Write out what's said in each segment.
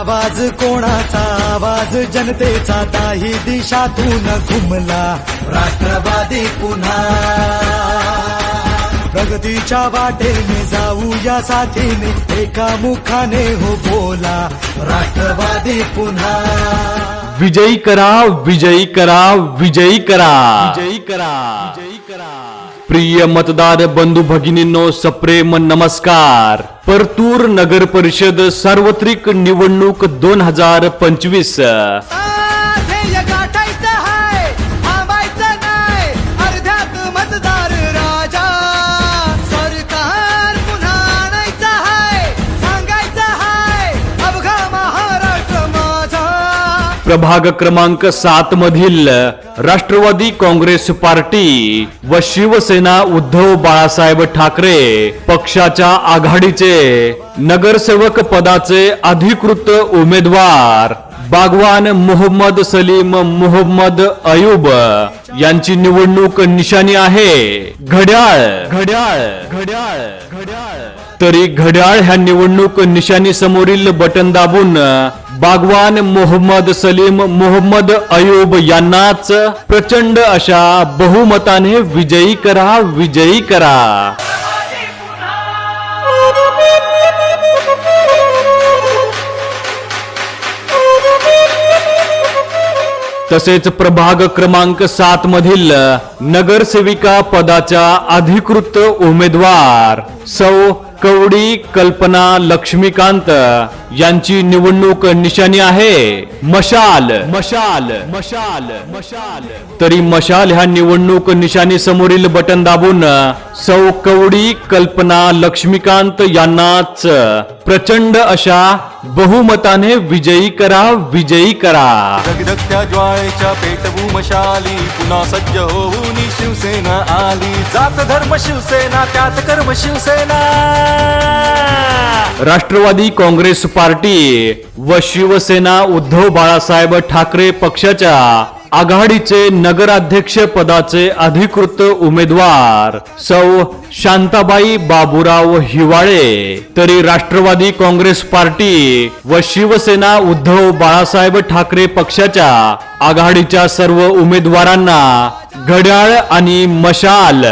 आवाज कोणाचा आवाज जनतेचा ताही दिशातून घुमला राष्ट्रवादी पुन्हा प्रगतीच्या वाटेने जाऊया साथीने एका मुखाने हो बोला राष्ट्रवादी पुन्हा विजयी करा विजयी करा विजयी करा विजयी करा विजयी करा। प्रिय मतदार बंधू भगिनींनो सप्रेम नमस्कार। परतूर नगर परिषद सार्वत्रिक निवडणूक 2025 प्रभाग क्रमांक 7 मधील राष्ट्रवादी काँग्रेस पार्टी व शिवसेना उद्धव बाळासाहेब ठाकरे पक्षाच्या आघाडीचे नगरसेवक पदाचे अधिकृत उमेदवार बागवान मोहम्मद सलीम मोहम्मद अयूब यांची निवडणूक निशाणी आहे घड्याळ घड्याळ घड्याळ घड्याळ। तरी घड्याळ ह्या निवडणूक निशाणी समोरील बटन दाबून बागवान मोहम्मद सलीम मोहम्मद अयूब यांनाच प्रचंड अशा बहुमताने विजयी करा विजयी करा। तसेच प्रभाग क्रमांक 7 मधील नगरसेविका पदाच्या अधिकृत उमेदवार सौ कवडी कल्पना लक्ष्मीकांत यांची निवडणूक निशाणी आहे मशाल मशाल मशाल मशाल। तरी मशाल ह्या निवडणूक निशाणी समोरील बटन दाबून सौ कवडी कल्पना लक्ष्मीकांत यांनाच प्रचंड अशा बहुमताने विजयी करा विजयी करा। धगधगत्या ज्वाळेच्या पेटवू मशाली पुन्हा सज्ज होऊन शिवसेना आली जात धर्म शिवसेना त्यात कर्म शिवसेना। राष्ट्रवादी काँग्रेस पार्टी व शिवसेना उद्धव बाळासाहेब ठाकरे पक्षाच्या आघाडीचे नगराध्यक्ष पदाचे अधिकृत उमेदवार सौ शांताबाई बाबूराव हिवाळे। तरी राष्ट्रवादी काँग्रेस पार्टी व शिवसेना उद्धव बाळासाहेब ठाकरे पक्षाच्या आघाडीच्या सर्व उमेदवारांना घड्याळ आणि मशाल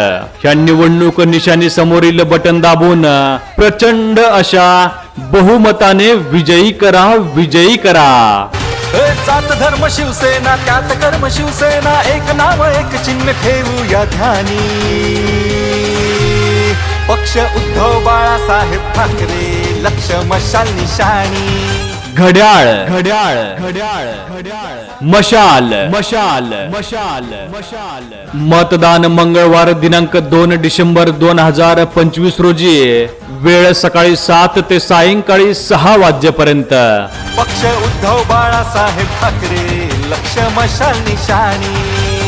ह्या निवडणूक निशाणी समोरील बटन दाबून प्रचंड अशा बहुमताने विजयी करा विजयी करा। जात धर्म शिवसेना त्यात कर्म शिवसेना एक नाव एक चिन्ह ठेवूया ध्यानी पक्ष उद्धव बाळासाहेब ठाकरे लक्ष मशाल निशाणी घड्याळ घड्याळ घड्याळ घड्याळ मशाल मशाल मशाल मशाल। मतदान मंगळवार दिनांक 2 डिसेंबर 2025 रोजी वेळ सकाळी 7 ते सायंकाळी 6 वाजेपर्यंत। पक्ष उद्धव बाळासाहेब ठाकरे लक्ष मशाल निशाणी।